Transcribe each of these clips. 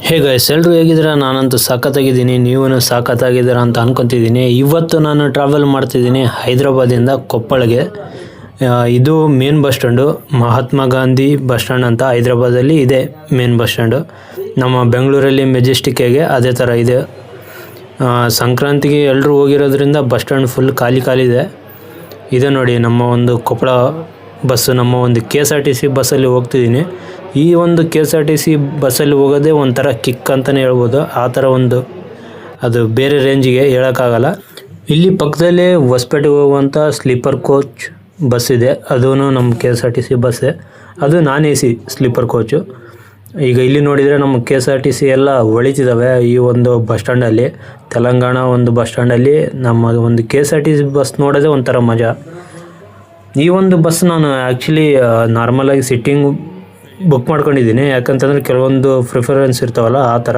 Hey guys, ಎಲ್ಲರೂ ಹೇಗಿದ್ದೀರಾ? ನಾನಂತೂ ಸಖತ್ತಾಗಿದ್ದೀನಿ, ನೀವೂ ಸಖತ್ತಾಗಿದ್ದೀರಾ ಅಂತ ಅನ್ಕೊತಿದ್ದೀನಿ. ಇವತ್ತು ನಾನು ಟ್ರಾವೆಲ್ ಮಾಡ್ತಿದ್ದೀನಿ ಹೈದರಾಬಾದಿಂದ ಕೊಪ್ಪಳಗೆ. ಇದು main bus stand, Mahatma Gandhi bus stand ಅಂತ ಹೈದರಾಬಾದಲ್ಲಿ ಇದೆ ಮೇನ್ ಬಸ್ ಸ್ಟ್ಯಾಂಡು. ನಮ್ಮ ಬೆಂಗಳೂರಲ್ಲಿ ಮೆಜೆಸ್ಟಿಕ್ಕಿಗೆ ಅದೇ ಥರ ಇದೆ. ಸಂಕ್ರಾಂತಿಗೆ ಎಲ್ಲರೂ ಹೋಗಿರೋದ್ರಿಂದ ಬಸ್ ಸ್ಟ್ಯಾಂಡ್ ಫುಲ್ ಖಾಲಿ ಇದೆ. ಇದೆ ನೋಡಿ ನಮ್ಮ ಒಂದು ಕೊಪ್ಪಳ ಬಸ್ಸು, ನಮ್ಮ ಒಂದು KSRTC ಬಸ್ಸಲ್ಲಿ ಹೋಗ್ತಿದ್ದೀನಿ. ಈ ಒಂದು KSRTC ಬಸ್ಸಲ್ಲಿ ಹೋಗೋದೇ ಒಂಥರ ಕಿಕ್ ಅಂತಲೇ ಹೇಳ್ಬೋದು. ಆ ಥರ ಒಂದು ಅದು ಬೇರೆ ರೇಂಜಿಗೆ ಹೇಳೋಕ್ಕಾಗಲ್ಲ. ಇಲ್ಲಿ ಪಕ್ಕದಲ್ಲೇ ಹೊಸಪೇಟೆಗೆ ಹೋಗುವಂಥ ಸ್ಲೀಪರ್ ಕೋಚ್ ಬಸ್ ಇದೆ, ಅದೂ ನಮ್ಮ KSRTC ಬಸ್ಸೇ. ಅದು ನಾನ್ AC ಸ್ಲೀಪರ್ ಕೋಚು. ಈಗ ಇಲ್ಲಿ ನೋಡಿದರೆ ನಮ್ಮ KSRTC ಎಲ್ಲ ಹೊಳಿತಿದ್ದಾವೆ ಈ ಒಂದು ಬಸ್ ಸ್ಟ್ಯಾಂಡಲ್ಲಿ. ತೆಲಂಗಾಣ ಒಂದು ಬಸ್ ಸ್ಟ್ಯಾಂಡಲ್ಲಿ ನಮ್ಮ ಒಂದು KSRTC ಬಸ್ ನೋಡೋದೇ ಒಂಥರ ಮಜಾ. ಈ ಒಂದು ಬಸ್ ನಾನು ಆ್ಯಕ್ಚುಲಿ ನಾರ್ಮಲಾಗಿ ಸಿಟ್ಟಿಂಗ್ ಬುಕ್ ಮಾಡ್ಕೊಂಡಿದ್ದೀನಿ, ಯಾಕಂತಂದರೆ ಕೆಲವೊಂದು ಪ್ರಿಫರೆನ್ಸ್ ಇರ್ತಾವಲ್ಲ ಆ ಥರ.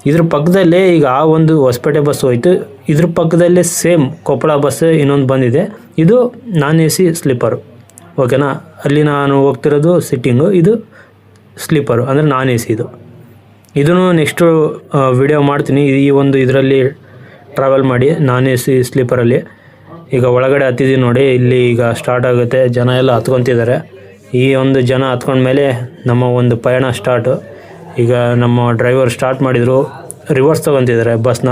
ಇದ್ರ ಪಕ್ಕದಲ್ಲೇ ಈಗ ಆ ಒಂದು ಹೊಸಪೇಟೆ ಬಸ್ ಹೋಯ್ತು, ಇದ್ರ ಪಕ್ಕದಲ್ಲೇ ಸೇಮ್ ಕೊಪ್ಪಳ ಬಸ್ ಇನ್ನೊಂದು ಬಂದಿದೆ. ಇದು ನಾನ್ AC ಸ್ಲೀಪರು, ಓಕೆನಾ. ಅಲ್ಲಿ ನಾನು ಹೋಗ್ತಿರೋದು ಸಿಟ್ಟಿಂಗು, ಇದು ಸ್ಲೀಪರು ಅಂದರೆ ನಾನ್ AC. ಇದನ್ನು ನೆಕ್ಸ್ಟು ವಿಡಿಯೋ ಮಾಡ್ತೀನಿ ಈ ಒಂದು ಇದರಲ್ಲಿ ಟ್ರಾವೆಲ್ ಮಾಡಿ ನಾನ್ AC ಸ್ಲೀಪರಲ್ಲಿ. ಈಗ ಒಳಗಡೆ ಹತ್ತಿದ್ದೀವಿ ನೋಡಿ, ಇಲ್ಲಿ ಈಗ ಸ್ಟಾರ್ಟ್ ಆಗುತ್ತೆ. ಜನ ಎಲ್ಲ ಹತ್ಕೊತಿದ್ದಾರೆ. ಈ ಒಂದು ಜನ ಹತ್ಕೊಂಡ್ಮೇಲೆ ನಮ್ಮ ಒಂದು ಪಯಣ ಸ್ಟಾರ್ಟು. ಈಗ ನಮ್ಮ ಡ್ರೈವರ್ ಸ್ಟಾರ್ಟ್ ಮಾಡಿದರು, ರಿವರ್ಸ್ ತೊಗೊತಿದ್ದಾರೆ ಬಸ್ನ.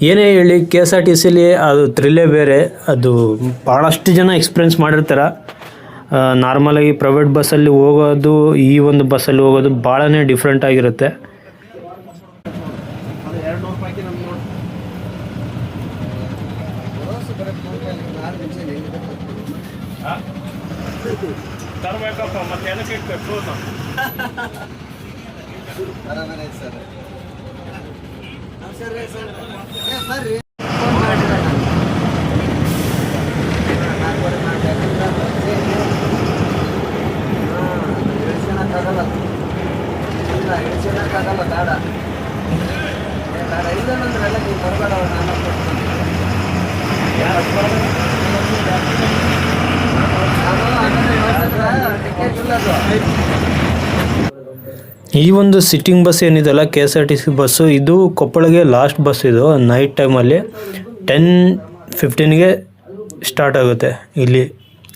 ಏನೇ ಹೇಳಿ KSRTCಲಿ ಅದು ಥ್ರಿಲ್ಲೇ ಬೇರೆ. ಅದು ಭಾಳಷ್ಟು ಜನ ಎಕ್ಸ್ಪೀರಿಯೆನ್ಸ್ ಮಾಡಿರ್ತಾರೆ. ನಾರ್ಮಲಾಗಿ ಪ್ರೈವೇಟ್ ಬಸ್ಸಲ್ಲಿ ಹೋಗೋದು ಈ ಒಂದು ಬಸ್ಸಲ್ಲಿ ಹೋಗೋದು ಭಾಳನೇ ಡಿಫ್ರೆಂಟ್ ಆಗಿರುತ್ತೆ. ಈ ಒಂದು ಸಿಟ್ಟಿಂಗ್ ಬಸ್ ಏನಿದೆಲ್ಲ KSRTC ಬಸ್ಸು, ಇದು ಕೊಪ್ಪಳಗೆ ಲಾಸ್ಟ್ ಬಸ್. ಇದು ನೈಟ್ ಟೈಮಲ್ಲಿ 10:15ಗೆ ಸ್ಟಾರ್ಟ್ ಆಗುತ್ತೆ ಇಲ್ಲಿ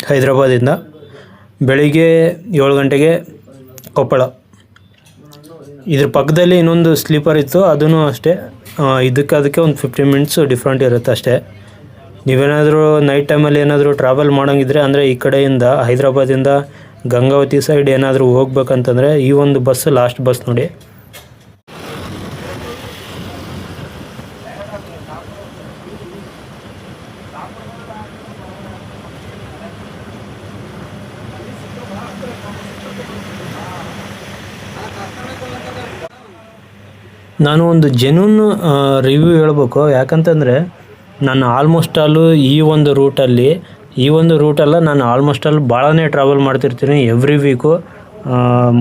ಹೈದರಾಬಾದಿಂದ. ಬೆಳಿಗ್ಗೆ 7 ಗಂಟೆಗೆ ಕೊಪ್ಪಳ. ಇದ್ರ ಪಕ್ಕದಲ್ಲಿ ಇನ್ನೊಂದು ಸ್ಲೀಪರ್ ಇತ್ತು, ಅದೂ ಅಷ್ಟೇ. ಅದಕ್ಕೆ ಒಂದು 15 ಮಿನಿಟ್ಸು ಡಿಫ್ರೆಂಟ್ ಇರುತ್ತೆ ಅಷ್ಟೇ. ನೀವೇನಾದರೂ ನೈಟ್ ಟೈಮಲ್ಲಿ ಏನಾದರೂ ಟ್ರಾವೆಲ್ ಮಾಡೋಂಗಿದ್ರೆ, ಅಂದರೆ ಈ ಕಡೆಯಿಂದ ಹೈದರಾಬಾದಿಂದ ಗಂಗಾವತಿ ಸೈಡ್ ಏನಾದರೂ ಹೋಗ್ಬೇಕಂತಂದರೆ ಈ ಒಂದು ಬಸ್ ಲಾಸ್ಟ್ ಬಸ್ ನೋಡಿ. ನಾನು ಒಂದು ಜೆನ್ಯೂನ್ ರಿವ್ಯೂ ಹೇಳ್ಬೇಕು, ಯಾಕಂತಂದರೆ ನಾನು ಆಲ್ಮೋಸ್ಟ್ ಆಲು ಈ ಒಂದು ರೂಟಲ್ಲ, ನಾನು ಆಲ್ಮೋಸ್ಟ್ ಆಲ್ ಭಾಳನೇ ಟ್ರಾವೆಲ್ ಮಾಡ್ತಿರ್ತೀನಿ. Every week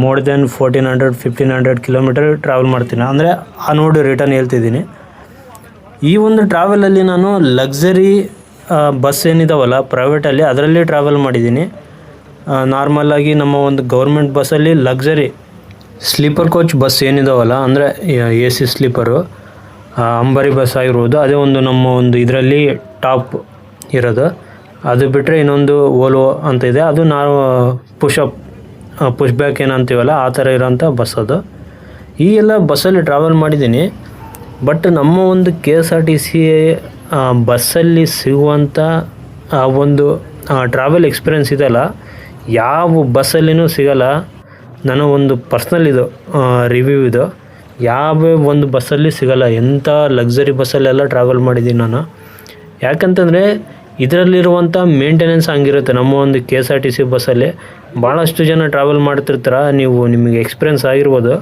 more than 1400-1500 kilometre travel ಮಾಡ್ತೀನಿ. ಅಂದರೆ ಆ ನೋಡಿ ರಿಟರ್ನ್ ಹೇಳ್ತಿದ್ದೀನಿ. ಈ ಒಂದು ಟ್ರಾವೆಲಲ್ಲಿ ನಾನು ಲಕ್ಸರಿ ಬಸ್ ಏನಿದಾವಲ್ಲ ಪ್ರೈವೇಟಲ್ಲಿ, ಅದರಲ್ಲಿ ಟ್ರಾವೆಲ್ ಮಾಡಿದ್ದೀನಿ. ನಾರ್ಮಲಾಗಿ ನಮ್ಮ ಒಂದು ಗೌರ್ಮೆಂಟ್ ಬಸ್ಸಲ್ಲಿ ಲಕ್ಸರಿ ಸ್ಲೀಪರ್ ಕೋಚ್ ಬಸ್ ಏನಿದಾವಲ್ಲ, ಅಂದರೆ AC ಸ್ಲೀಪರು ಅಂಬಾರಿ ಬಸ್ ಆಗಿರ್ಬೋದು, ಅದೇ ಒಂದು ನಮ್ಮ ಒಂದು ಇದರಲ್ಲಿ ಟಾಪ್ ಇರೋದು. ಅದು ಬಿಟ್ಟರೆ ಇನ್ನೊಂದು ಓಲೋ ಅಂತ ಇದೆ, ಅದು ನಾವು ಪುಷ್ ಬ್ಯಾಕ್ ಏನಂತೀವಲ್ಲ ಆ ಥರ ಇರೋಂಥ ಬಸ್ ಅದು. ಈ ಎಲ್ಲ ಬಸ್ಸಲ್ಲಿ ಟ್ರಾವೆಲ್ ಮಾಡಿದ್ದೀನಿ. ಬಟ್ ನಮ್ಮ ಒಂದು KSRTC ಬಸ್ಸಲ್ಲಿ ಸಿಗುವಂಥ ಒಂದು ಟ್ರಾವೆಲ್ ಎಕ್ಸ್ಪೀರಿಯೆನ್ಸ್ ಇದೆಯಲ್ಲ, ಯಾವ ಬಸ್ಸಲ್ಲಿನೂ ಸಿಗೋಲ್ಲ. ನನ್ನ ಒಂದು ಪರ್ಸ್ನಲ್ ಇದು ರಿವ್ಯೂ ಇದು, ಯಾವ ಒಂದು ಬಸ್ಸಲ್ಲಿ ಸಿಗೋಲ್ಲ. ಎಂಥ ಲಕ್ಸರಿ ಬಸ್ಸಲ್ಲೆಲ್ಲ ಟ್ರಾವೆಲ್ ಮಾಡಿದ್ದೀನಿ ನಾನು. ಯಾಕಂತಂದರೆ ಇದರಲ್ಲಿರುವಂಥ ಮೇಂಟೆನೆನ್ಸ್ ಹಂಗಿರುತ್ತೆ. ನಮ್ಮ ಒಂದು KSRTC ಬಸ್ಸಲ್ಲಿ ಭಾಳಷ್ಟು ಜನ ಟ್ರಾವೆಲ್ ಮಾಡ್ತಿರ್ತಾರೆ, ನಿಮಗೆ ಎಕ್ಸ್ಪೀರಿಯೆನ್ಸ್ ಆಗಿರ್ಬೋದು.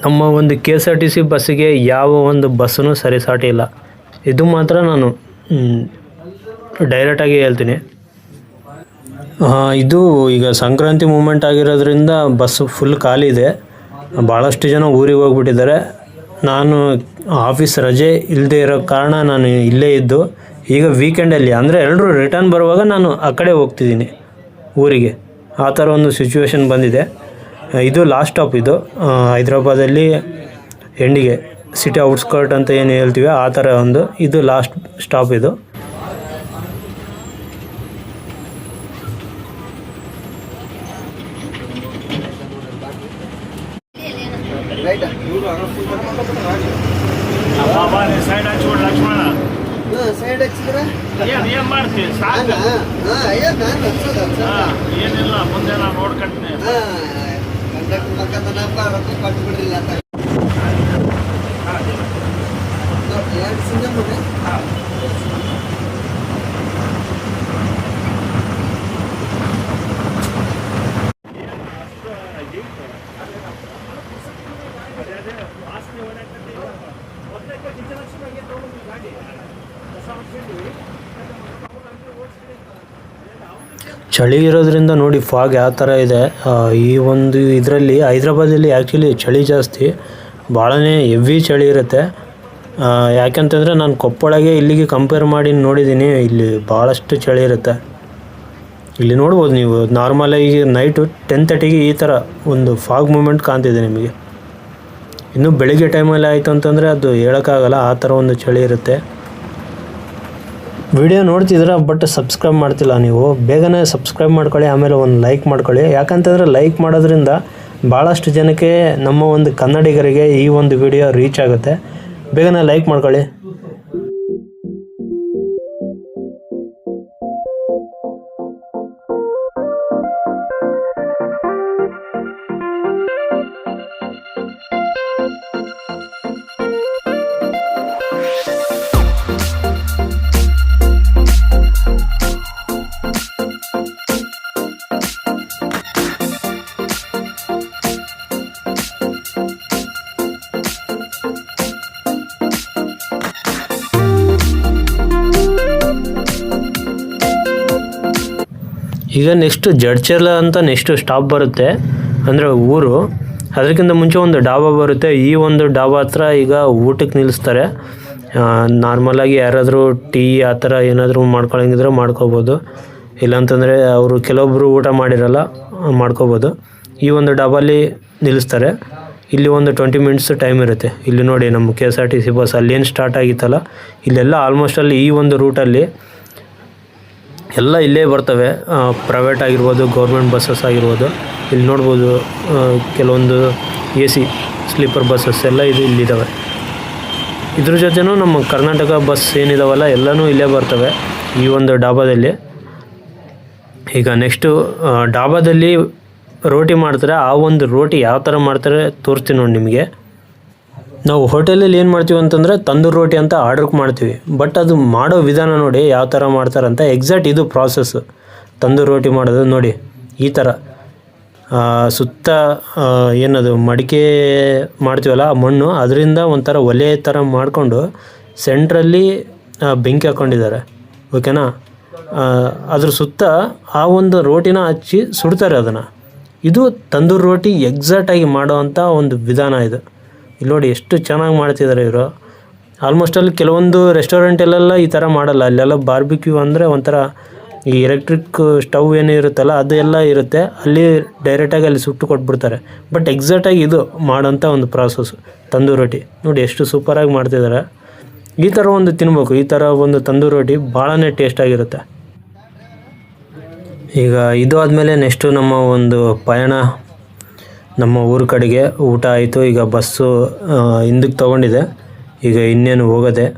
ನಮ್ಮ ಒಂದು KSRTC ಬಸ್ಸಿಗೆ ಯಾವ ಒಂದು ಬಸ್ಸೂ ಸರಿಸಾಟಿ ಇಲ್ಲ. ಇದು ಮಾತ್ರ ನಾನು ಡೈರೆಕ್ಟಾಗಿ ಹೇಳ್ತೀನಿ. ಇದು ಈಗ ಸಂಕ್ರಾಂತಿ ಮೂಮೆಂಟ್ ಆಗಿರೋದ್ರಿಂದ ಬಸ್ ಫುಲ್ ಖಾಲಿ ಇದೆ. ಭಾಳಷ್ಟು ಜನ ಊರಿಗೆ ಹೋಗ್ಬಿಟ್ಟಿದ್ದಾರೆ. ನಾನು ಆಫೀಸ್ ರಜೆ ಇಲ್ಲದೆ ಇರೋ ಕಾರಣ ನಾನು ಇಲ್ಲೇ ಇದ್ದು, ಈಗ ವೀಕೆಂಡಲ್ಲಿ ಅಂದರೆ ಎಲ್ಲರೂ ರಿಟರ್ನ್ ಬರುವಾಗ ನಾನು ಆ ಕಡೆ ಹೋಗ್ತಿದ್ದೀನಿ ಊರಿಗೆ. ಆ ಥರ ಒಂದು ಸಿಚುವೇಶನ್ ಬಂದಿದೆ. ಇದು ಲಾಸ್ಟ್ ಸ್ಟಾಪ್. ಇದು ಹೈದ್ರಾಬಾದಲ್ಲಿ ಎಂಡಿಗೆ ಸಿಟಿ ಔಟ್ಸ್ಕರ್ಟ್ ಅಂತ ಏನು ಹೇಳ್ತೀವಿ ಆ ಥರ ಒಂದು ಇದು ಲಾಸ್ಟ್ ಸ್ಟಾಪ್ ಇದು. ಸೈಡ್ ಹಚ್ಚಿದ್ರೆ ಏನ್ ಮಾಡ್ತೀವಿ ಏನಿಲ್ಲ ಮುಂದೆ ನಾವು ನೋಡ್ಕೊಂತೀನಿ. ಕೊಟ್ಟು ಬಿಡ್ರಿಲ್ಲ ಎರಡು ಸಿಂಗಲ್ ಚಳಿ ಇರೋದ್ರಿಂದ ನೋಡಿ ಫಾಗ್ ಯಾವ ಥರ ಇದೆ. ಈ ಒಂದು ಇದರಲ್ಲಿ ಹೈದ್ರಾಬಾದಲ್ಲಿ ಆ್ಯಕ್ಚುಲಿ ಚಳಿ ಜಾಸ್ತಿ, ಭಾಳನೇ ಹೆವಿ ಚಳಿ ಇರುತ್ತೆ. ಯಾಕೆಂತಂದರೆ ನಾನು ಕೊಪ್ಪಳಗೆ ಇಲ್ಲಿಗೆ ಕಂಪೇರ್ ಮಾಡಿ ನೋಡಿದ್ದೀನಿ, ಇಲ್ಲಿ ಭಾಳಷ್ಟು ಚಳಿ ಇರುತ್ತೆ. ಇಲ್ಲಿ ನೋಡ್ಬೋದು ನೀವು ನಾರ್ಮಲಾಗಿ ನೈಟು 10:30ಗೆ ಈ ಥರ ಒಂದು ಫಾಗ್ ಮೂಮೆಂಟ್ ಕಾಣ್ತಿದೆ ನಿಮಗೆ. ಇನ್ನು ಬೆಳಿಗ್ಗೆ ಟೈಮಲ್ಲಿ ಆಯಿತು ಅಂತಂದರೆ ಅದು ಹೇಳೋಕ್ಕಾಗಲ್ಲ, ಆ ಥರ ಒಂದು ಚಳಿ ಇರುತ್ತೆ. ವಿಡಿಯೋ ನೋಡ್ತಿದ್ದೀರಾ ಬಟ್ ಸಬ್ಸ್ಕ್ರೈಬ್ ಮಾಡ್ತಿಲ್ಲ ನೀವು, ಬೇಗನೆ ಸಬ್ಸ್ಕ್ರೈಬ್ ಮಾಡ್ಕೊಳ್ಳಿ, ಆಮೇಲೆ ಒಂದು ಲೈಕ್ ಮಾಡ್ಕೊಳ್ಳಿ. ಯಾಕಂತಂದರೆ ಲೈಕ್ ಮಾಡೋದ್ರಿಂದ ಭಾಳಷ್ಟು ಜನಕ್ಕೆ ನಮ್ಮ ಒಂದು ಕನ್ನಡಿಗರಿಗೆ ಈ ಒಂದು ವಿಡಿಯೋ ರೀಚ್ ಆಗುತ್ತೆ. ಬೇಗನೆ ಲೈಕ್ ಮಾಡ್ಕೊಳ್ಳಿ. ಈಗ ನೆಕ್ಸ್ಟ್ ಜಡ್ಚರ್ಲ ಅಂತ ನೆಕ್ಸ್ಟ್ ಸ್ಟಾಪ್ ಬರುತ್ತೆ, ಅಂದರೆ ಊರು. ಅದಕ್ಕಿಂತ ಮುಂಚೆ ಒಂದು ಡಾಬಾ ಬರುತ್ತೆ. ಈ ಒಂದು ಡಾಬಾ ಹತ್ರ ಈಗ ಊಟಕ್ಕೆ ನಿಲ್ಲಿಸ್ತಾರೆ. ನಾರ್ಮಲಾಗಿ ಯಾರಾದರೂ ಟೀ ಆ ಥರ ಏನಾದರೂ ಮಾಡ್ಕೊಳಂಗಿದ್ರೆ ಮಾಡ್ಕೋಬೋದು, ಇಲ್ಲಾಂತಂದರೆ ಅವರು ಕೆಲವೊಬ್ಬರು ಊಟ ಮಾಡಿರಲ್ಲ, ಮಾಡ್ಕೋಬೋದು. ಈ ಒಂದು ಡಾಬಲ್ಲಿ ನಿಲ್ಲಿಸ್ತಾರೆ. ಇಲ್ಲಿ ಒಂದು 20 ಮಿನಿಟ್ಸ್ ಟೈಮ್ ಇರುತ್ತೆ. ಇಲ್ಲಿ ನೋಡಿ ನಮ್ಮ KSRTC ಬಸ್ ಅಲ್ಲೇನು ಸ್ಟಾರ್ಟ್ ಆಗಿತ್ತಲ್ಲ, ಇಲ್ಲೆಲ್ಲ ಆಲ್ಮೋಸ್ಟ್ ಅಲ್ಲಿ ಈ ಒಂದು ರೂಟಲ್ಲಿ ಎಲ್ಲ ಇಲ್ಲೇ ಬರ್ತವೆ. ಪ್ರೈವೇಟ್ ಆಗಿರ್ಬೋದು, ಗೌರ್ಮೆಂಟ್ ಬಸ್ಸಸ್ ಆಗಿರ್ಬೋದು. ಇಲ್ಲಿ ನೋಡ್ಬೋದು ಕೆಲವೊಂದು AC ಸ್ಲೀಪರ್ ಬಸ್ಸಸ್ ಎಲ್ಲ ಇಲ್ಲಿದ್ದಾವೆ. ಇದ್ರ ಜೊತೆನೂ ನಮ್ಮ ಕರ್ನಾಟಕ ಬಸ್ ಏನಿದಾವಲ್ಲ ಎಲ್ಲನೂ ಇಲ್ಲೇ ಬರ್ತವೆ ಈ ಒಂದು ಡಾಬಾದಲ್ಲಿ. ಈಗ ನೆಕ್ಸ್ಟು ಡಾಬಾದಲ್ಲಿ ರೋಟಿ ಮಾಡ್ತಾರೆ. ಆ ಒಂದು ರೋಟಿ ಯಾವ ಥರ ಮಾಡ್ತಾರೆ ತೋರಿಸ್ತೀನಿ ನೋಡಿ ನಿಮಗೆ. ನಾವು ಹೋಟೆಲಲ್ಲಿ ಏನು ಮಾಡ್ತೀವಿ ಅಂತಂದರೆ ತಂದೂರಿ ರೋಟಿ ಅಂತ ಆರ್ಡ್ರ್ ಮಾಡ್ತೀವಿ, ಬಟ್ ಅದು ಮಾಡೋ ವಿಧಾನ ನೋಡಿ ಯಾವ ಥರ ಮಾಡ್ತಾರಂತ. ಎಕ್ಸಾಕ್ಟ್ ಇದು ಪ್ರಾಸೆಸ್ ತಂದೂರಿ ರೋಟಿ ಮಾಡೋದು ನೋಡಿ. ಈ ಥರ ಸುತ್ತ ಏನದು ಮಡಿಕೆ ಮಾಡ್ತೀವಲ್ಲ ಆ ಮಣ್ಣು, ಅದರಿಂದ ಒಂಥರ ಒಲೆ ಥರ ಮಾಡಿಕೊಂಡು ಸೆಂಟ್ರಲ್ಲಿ ಬೆಂಕಿ ಹಾಕ್ಕೊಂಡಿದ್ದಾರೆ, ಓಕೆನಾ. ಅದ್ರ ಸುತ್ತ ಆ ಒಂದು ರೋಟಿನ ಹಚ್ಚಿ ಸುಡ್ತಾರೆ ಅದನ್ನು. ಇದು ತಂದೂರಿ ರೋಟಿ ಎಕ್ಸಾಕ್ಟಾಗಿ ಮಾಡೋ ಅಂಥ ಒಂದು ವಿಧಾನ ಇದು. ಇಲ್ಲಿ ನೋಡಿ ಎಷ್ಟು ಚೆನ್ನಾಗಿ ಮಾಡ್ತಿದ್ದಾರೆ ಇವರು. ಆಲ್ಮೋಸ್ಟ್ ಅಲ್ಲಿ ಕೆಲವೊಂದು ರೆಸ್ಟೋರೆಂಟಲ್ಲೆಲ್ಲ ಈ ಥರ ಮಾಡಲ್ಲ. ಅಲ್ಲೆಲ್ಲ ಬಾರ್ಬಿಕ್ಯೂ ಅಂದರೆ ಒಂಥರ ಈ ಎಲೆಕ್ಟ್ರಿಕ್ ಸ್ಟವ್ ಏನು ಇರುತ್ತಲ್ಲ ಅದು ಎಲ್ಲ ಇರುತ್ತೆ, ಅಲ್ಲಿ ಡೈರೆಕ್ಟಾಗಿ ಅಲ್ಲಿ ಸುಟ್ಟು ಕೊಟ್ಬಿಡ್ತಾರೆ. ಬಟ್ ಎಕ್ಸಾಕ್ಟಾಗಿ ಇದು ಮಾಡೋಂಥ ಒಂದು ಪ್ರಾಸೆಸ್ ತಂದೂರಿ ರೋಟಿ ನೋಡಿ ಎಷ್ಟು ಸೂಪರಾಗಿ ಮಾಡ್ತಿದ್ದಾರೆ. ಈ ಥರ ಒಂದು ತಿನ್ಬೇಕು, ಈ ಥರ ಒಂದು ತಂದೂರಿ ರೋಟಿ ಭಾಳನೇ ಟೇಸ್ಟಾಗಿರುತ್ತೆ. ಈಗ ಇದು ಆದಮೇಲೆ ನೆಕ್ಸ್ಟು ನಮ್ಮ ಒಂದು ಪಯಣ ನಮ್ಮ ಊರ ಕಡೆಗೆ. ಊಟ ಆಯಿತು, ಈಗ ಬಸ್ಸು ಹಿಂದಕ್ಕೆ ತೊಗೊಂಡಿದೆ, ಈಗ ಇನ್ನೇನು ಹೋಗೋದೆ.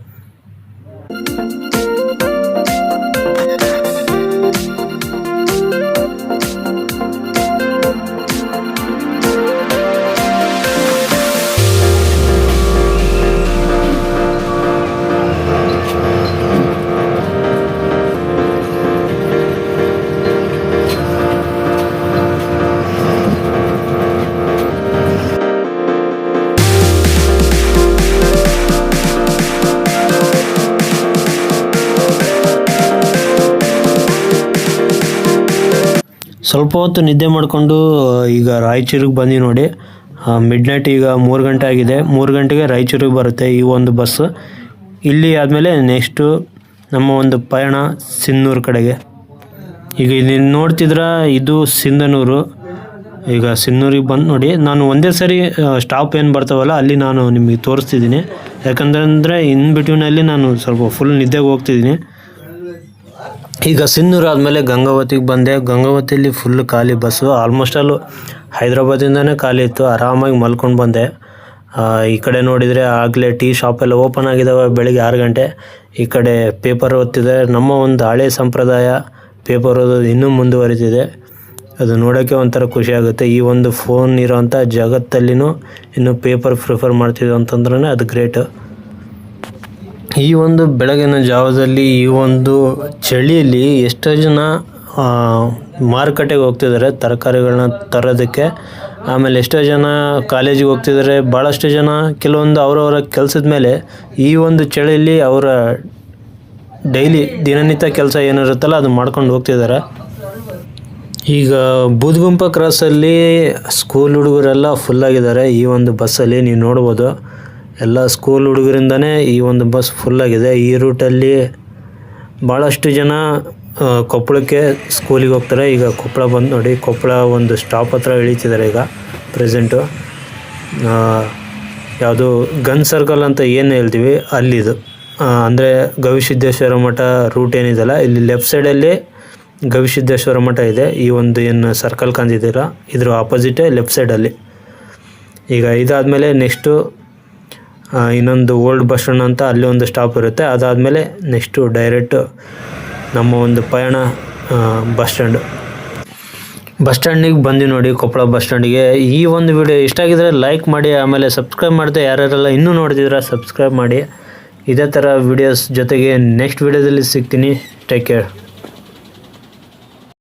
ಸ್ವಲ್ಪ ಹೊತ್ತು ನಿದ್ದೆ ಮಾಡಿಕೊಂಡು ಈಗ ರಾಯಚೂರಿಗೆ ಬಂದು ನೋಡಿ. ಮಿಡ್ನೈಟ್ ಈಗ 3 ಗಂಟೆ ಆಗಿದೆ. 3 ಗಂಟೆಗೆ ರಾಯಚೂರಿಗೆ ಬರುತ್ತೆ ಈ ಒಂದು ಬಸ್ಸು. ಇಲ್ಲಿ ಆದಮೇಲೆ ನೆಕ್ಸ್ಟು ನಮ್ಮ ಒಂದು ಪಯಣ ಸಿಂಧನೂರು ಕಡೆಗೆ. ಈಗ ಇಲ್ಲಿ ನೋಡ್ತಿದ್ರೆ ಇದು ಸಿಂಧನೂರು. ಈಗ ಸಿನ್ನೂರಿಗೆ ಬಂದು ನೋಡಿ, ನಾನು ಒಂದೇ ಸರಿ ಸ್ಟಾಪ್ ಏನು ಬರ್ತಾವಲ್ಲ ಅಲ್ಲಿ ನಾನು ನಿಮಗೆ ತೋರಿಸ್ತಿದ್ದೀನಿ. ಯಾಕಂದರೆ ಇನ್ ಬಿಟ್ವೀನಲ್ಲಿ ನಾನು ಸ್ವಲ್ಪ ಫುಲ್ ನಿದ್ದೆಗೆ ಹೋಗ್ತಿದ್ದೀನಿ. ಈಗ ಸಿನ್ನೂರು ಆದಮೇಲೆ ಗಂಗಾವತಿಗೆ ಬಂದೆ. ಗಂಗಾವತಿಯಲ್ಲಿ ಫುಲ್ ಖಾಲಿ ಬಸ್ಸು, ಆಲ್ಮೋಸ್ಟ್ ಅಲ್ಲೂ ಹೈದ್ರಾಬಾದಿಂದನೇ ಖಾಲಿ ಇತ್ತು. ಆರಾಮಾಗಿ ಮಲ್ಕೊಂಡು ಬಂದೆ. ಈ ಕಡೆ ನೋಡಿದರೆ ಆಗಲೇ ಟೀ ಶಾಪೆಲ್ಲ ಓಪನ್ ಆಗಿದ್ದಾವೆ ಬೆಳಿಗ್ಗೆ 6 ಗಂಟೆ. ಈ ಕಡೆ ಪೇಪರ್ ಓದ್ತಿದೆ. ನಮ್ಮ ಒಂದು ಹಳೆ ಸಂಪ್ರದಾಯ ಪೇಪರ್ ಓದೋದು ಇನ್ನೂ ಮುಂದುವರಿತಿದೆ. ಅದು ನೋಡೋಕ್ಕೆ ಒಂಥರ ಖುಷಿ ಆಗುತ್ತೆ. ಈ ಒಂದು ಫೋನ್ ಇರೋವಂಥ ಜಗತ್ತಲ್ಲಿನೂ ಇನ್ನು ಪೇಪರ್ ಪ್ರಿಫರ್ ಮಾಡ್ತಿದ್ದೆ ಅಂತಂದ್ರೆ ಅದು ಗ್ರೇಟ್. ಈ ಒಂದು ಬೆಳಗಿನ ಜಾವದಲ್ಲಿ ಈ ಒಂದು ಚಳಿಯಲ್ಲಿ ಎಷ್ಟೋ ಜನ ಮಾರುಕಟ್ಟೆಗೆ ಹೋಗ್ತಿದ್ದಾರೆ ತರಕಾರಿಗಳನ್ನ ತರೋದಕ್ಕೆ. ಆಮೇಲೆ ಎಷ್ಟೋ ಜನ ಕಾಲೇಜಿಗೆ ಹೋಗ್ತಿದ್ದಾರೆ. ಭಾಳಷ್ಟು ಜನ ಕೆಲವೊಂದು ಅವರವರ ಕೆಲಸದ ಮೇಲೆ ಈ ಒಂದು ಚಳಿಯಲ್ಲಿ ಅವರ ಡೈಲಿ ದಿನನಿತ್ಯ ಕೆಲಸ ಏನಿರುತ್ತಲ್ಲ ಅದು ಮಾಡ್ಕೊಂಡು ಹೋಗ್ತಿದ್ದಾರೆ. ಈಗ ಬೂದ್ಗುಂಪ ಕ್ರಾಸಲ್ಲಿ ಸ್ಕೂಲ್ ಹುಡುಗರೆಲ್ಲ ಫುಲ್ಲಾಗಿದ್ದಾರೆ. ಈ ಒಂದು ಬಸ್ಸಲ್ಲಿ ನೀವು ನೋಡ್ಬೋದು, ಎಲ್ಲ ಸ್ಕೂಲ್ ಹುಡುಗರಿಂದನೇ ಈ ಒಂದು ಬಸ್ ಫುಲ್ಲಾಗಿದೆ. ಈ ರೂಟಲ್ಲಿ ಭಾಳಷ್ಟು ಜನ ಕೊಪ್ಪಳಕ್ಕೆ ಸ್ಕೂಲಿಗೆ ಹೋಗ್ತಾರೆ. ಈಗ ಕೊಪ್ಪಳ ಬಂದು ನೋಡಿ, ಕೊಪ್ಪಳ ಒಂದು ಸ್ಟಾಪ್ ಹತ್ರ ಇಳಿತಿದ್ದಾರೆ ಈಗ ಪ್ರೆಸೆಂಟು. ಯಾವುದು ಗನ್ ಸರ್ಕಲ್ ಅಂತ ಏನು ಹೇಳ್ತೀವಿ ಅಲ್ಲಿದು, ಅಂದರೆ ಗವಿಸಿದ್ದೇಶ್ವರ ಮಠ ರೂಟ್ ಏನಿದೆಯಲ್ಲ, ಇಲ್ಲಿ ಲೆಫ್ಟ್ ಸೈಡಲ್ಲಿ ಗವಿಸಿದ್ದೇಶ್ವರ ಮಠ ಇದೆ. ಈ ಒಂದು ಏನು ಸರ್ಕಲ್ ಕಾಣ್ತಿದ್ದೀರ ಇದ್ರ ಆಪೋಸಿಟೇ ಲೆಫ್ಟ್ ಸೈಡಲ್ಲಿ. ಈಗ ಇದಾದಮೇಲೆ ನೆಕ್ಸ್ಟು ಇನ್ನೊಂದು ಓಲ್ಡ್ ಬಸ್ ಸ್ಟ್ಯಾಂಡ್ ಅಂತ ಅಲ್ಲಿ ಒಂದು ಸ್ಟಾಪ್ ಇರುತ್ತೆ. ಅದಾದಮೇಲೆ ನೆಕ್ಸ್ಟು ಡೈರೆಕ್ಟು ನಮ್ಮ ಒಂದು ಪಯಣ ಬಸ್ ಸ್ಟ್ಯಾಂಡಿಗೆ ಬಂದು ನೋಡಿ, ಕೊಪ್ಪಳ ಬಸ್ ಸ್ಟ್ಯಾಂಡಿಗೆ. ಈ ಒಂದು ವಿಡಿಯೋ ಇಷ್ಟ ಆಗಿದ್ರೆ ಲೈಕ್ ಮಾಡಿ, ಆಮೇಲೆ ಸಬ್ಸ್ಕ್ರೈಬ್ ಮಾಡಿದೆ ಯಾರ್ಯಾರೆಲ್ಲ ಇನ್ನೂ ನೋಡ್ತಿದ್ರೆ ಸಬ್ಸ್ಕ್ರೈಬ್ ಮಾಡಿ. ಇದೇ ಥರ ವಿಡಿಯೋಸ್ ಜೊತೆಗೆ ನೆಕ್ಸ್ಟ್ ವಿಡಿಯೋದಲ್ಲಿ ಸಿಗ್ತೀನಿ. Take care.